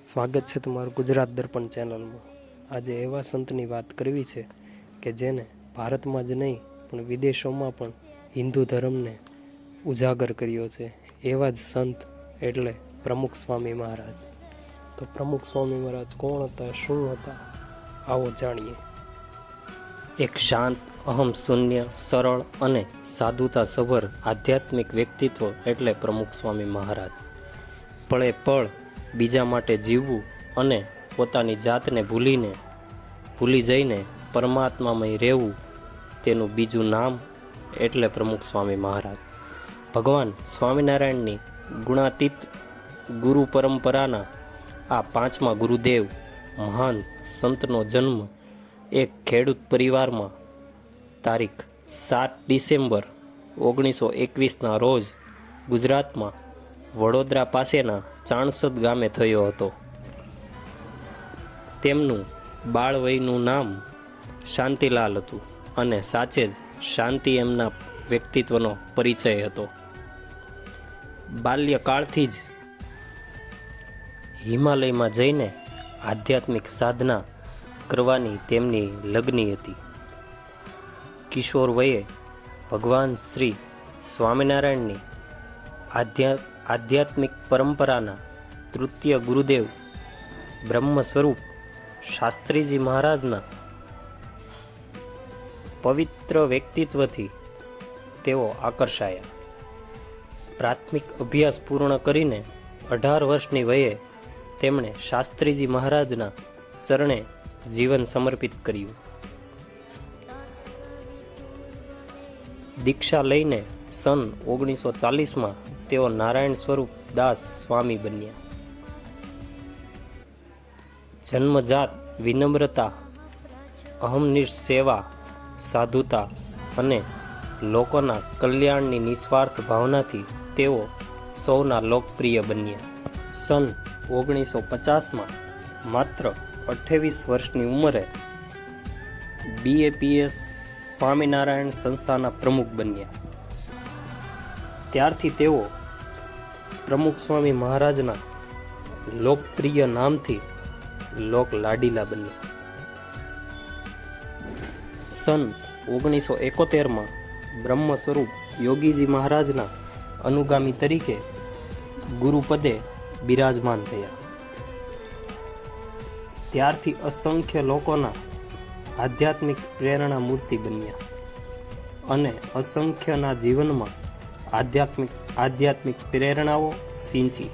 સ્વાગત છે તમારું ગુજરાત દર્પણ ચેનલમાં। આજે એવા સંતની વાત કરવી છે કે જેને ભારતમાં જ નહીં પણ વિદેશોમાં પણ હિન્દુ ધર્મને ઉજાગર કર્યો છે। એવા જ સંત એટલે પ્રમુખ સ્વામી મહારાજ। તો પ્રમુખ સ્વામી મહારાજ કોણ હતા, શું હતા, આવો જાણીએ। એક શાંત, અહમ શૂન્ય, સરળ અને સાધુતા સભર આધ્યાત્મિક વ્યક્તિત્વ એટલે પ્રમુખ સ્વામી મહારાજ। પળે પળ બીજા માટે જીવવું અને પોતાની જાતને ભૂલી જઈને પરમાત્મામય રહેવું, તેનું બીજું નામ એટલે પ્રમુખ સ્વામી મહારાજ। ભગવાન સ્વામિનારાયણની ગુણાતીત ગુરુ પરંપરાના આ પાંચમા ગુરુદેવ મહાન સંતનો જન્મ એક ખેડૂત પરિવારમાં તારીખ 7 ડિસેમ્બર 1921ના રોજ ગુજરાતમાં વડોદરા પાસેના ચાણસદ ગામે થયો હતો। તેમનું બાળવયનું નામ શાંતિલાલ હતું અને સાચે જ શાંતિ એમના વ્યક્તિત્વનો પરિચય હતો। બાલ્યકાળથી જ હિમાલયમાં જઈને આધ્યાત્મિક સાધના કરવાની તેમની લગ્ની હતી। કિશોર વયે ભગવાન શ્રી સ્વામિનારાયણની આધ્યાત્મિક પરંપરાના તૃતીય ગુરુદેવ બ્રહ્મ સ્વરૂપ શાસ્ત્રીજી મહારાજના પવિત્ર વ્યક્તિત્વથી તેઓ આકર્ષાયા। પ્રાથમિક અભ્યાસ પૂર્ણ કરીને 18 વર્ષની વયે તેમણે શાસ્ત્રીજી મહારાજના ચરણે જીવન સમર્પિત કર્યું। દીક્ષા લઈને સન 1940માં તેઓ નારાયણ સ્વરૂપ દાસ સ્વામી બન્યા। જન્મજાત વિનમ્રતા, અહમનિષ્ઠ સેવા, સાધુતા અને લોકોના કલ્યાણની નિસ્વાર્થ ભાવનાથી તેઓ સૌના લોકપ્રિય બન્યા। સન 1950માં માત્ર 28 વર્ષની ઉંમરે BAPS સ્વામિનારાયણ સંસ્થાના પ્રમુખ બન્યા। ત્યારથી તેઓ પ્રમુખ સ્વામી મહારાજના લોકપ્રિય નામથી લોક લાડીલા બન્યા। સન 1971માં બ્રહ્મ સ્વરૂપ યોગીજી મહારાજના અનુગામી તરીકે ગુરુપદે બિરાજમાન થયા। ત્યારથી અસંખ્ય લોકોના આધ્યાત્મિક પ્રેરણા મૂર્તિ બન્યા અને અસંખ્યના જીવનમાં આધ્યાત્મિક પ્રેરણાઓ સિંચી।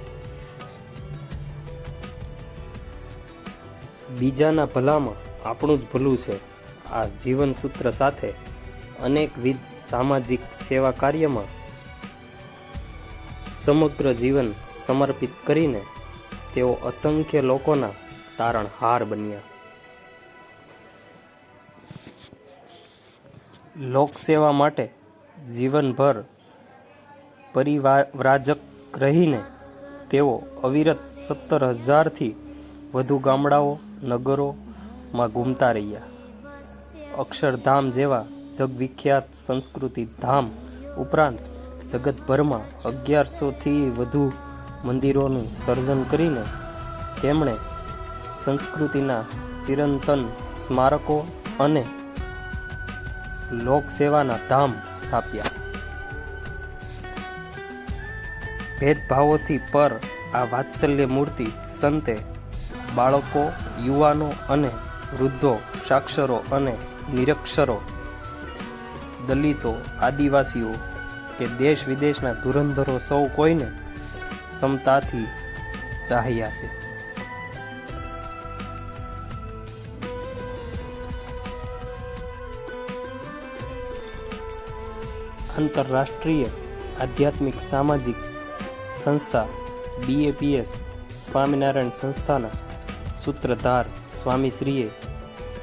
બીજાના ભલામાં આપણું જ ભલું છે આ જીવન સૂત્ર સાથે અનેકવિધ સામાજિક સેવા કાર્યમાં સમગ્ર જીવન સમર્પિત કરીને તેઓ અસંખ્ય લોકોના તારણહાર બન્યા। લોકસેવા માટે જીવનભર પરિવ્રાજક રહીને તેઓ અવિરત 17,000થી વધુ ગામડાઓ, નગરોમાં ઘૂમતા રહ્યા। અક્ષરધામ જેવા જગવિખ્યાત સંસ્કૃતિ ધામ ઉપરાંત જગતભરમાં 1100થી વધુ મંદિરોનું સર્જન કરીને તેમણે સંસ્કૃતિના ચિરંતન સ્મારકો અને લોકસેવાના ધામ સ્થાપ્યા। ભેદભાવોથી પર આ વાત્સલ્ય મૂર્તિ સંતે બાળકો, યુવાનો અને વૃદ્ધો, સાક્ષરો અને નિરક્ષરો, દલિતો, આદિવાસીઓ કે દેશ વિદેશના ધુરંધરો સૌ કોઈને સમતાથી ચાહ્યા છે। આંતરરાષ્ટ્રીય આધ્યાત્મિક સામાજિક સંસ્થા BAPS સ્વામિનારાયણ સંસ્થાના સૂત્રધાર સ્વામીશ્રીએ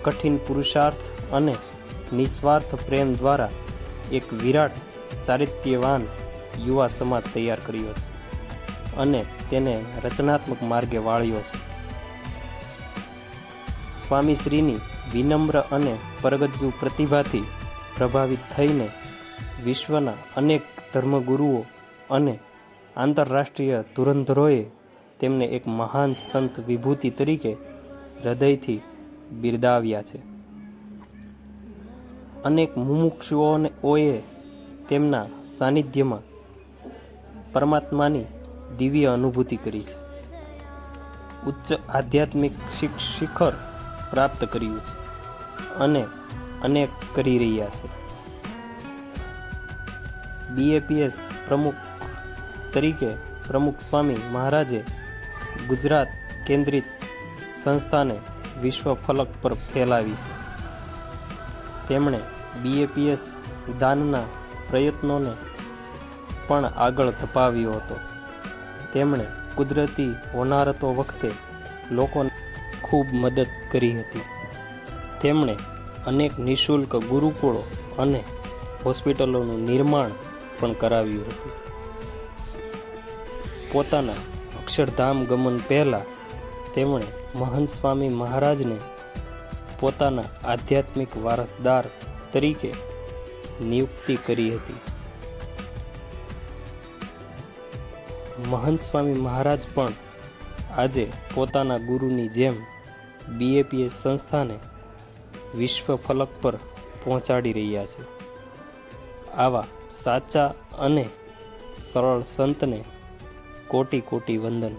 કઠિન પુરુષાર્થ અને નિસ્વાર્થ પ્રેમ દ્વારા એક વિરાટ ચારિત્ર્યવાન યુવા સમાજ તૈયાર કર્યો છે અને તેને રચનાત્મક માર્ગે વાળ્યો છે। સ્વામીશ્રીની વિનમ્ર અને પરગજ્જુ પ્રતિભાથી પ્રભાવિત થઈને વિશ્વના અનેક ધર્મગુરુઓ અને આંતરરાષ્ટ્રીય ધુરંધરોએ તેમને એક મહાન સંત વિભૂતિ તરીકે હૃદયથી બિરદાવ્યા છે. અનેક મુમુક્ષુઓએ તેમના સાનિધ્યમાં પરમાત્માની દિવ્ય અનુભૂતિ કરી છે. ઉચ્ચ આધ્યાત્મિક શિખર પ્રાપ્ત કર્યું છે અને અનેક કરી રહ્યા છે. BAPS પ્રમુખ તરીકે પ્રમુખ સ્વામી મહારાજે ગુજરાત કેન્દ્રિત સંસ્થાને વિશ્વ ફલક પર ફેલાવી છે. તેમણે BAPS દાનના પ્રયત્નોને પણ આગળ ધપાવ્યો હતો. તેમણે કુદરતી હોનારતો વખતે લોકોને ખૂબ મદદ કરી હતી. તેમણે અનેક નિઃશુલ્ક ગુરુકુળો અને હોસ્પિટલોનું નિર્માણ પણ કરાવ્યું હતું. પોતાના અક્ષરધામ ગમન પહેલાં તેમણે મહંત સ્વામી મહારાજને પોતાના આધ્યાત્મિક વારસદાર તરીકે નિયુક્તિ કરી હતી. મહંત સ્વામી મહારાજ પણ આજે પોતાના ગુરુની જેમ BAPS સંસ્થાને વિશ્વ ફલક પર પહોંચાડી રહ્યા છે. આવા સાચા અને સરળ સંતને કોટી કોટી વંદન.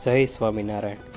જય સ્વામિનારાયણ.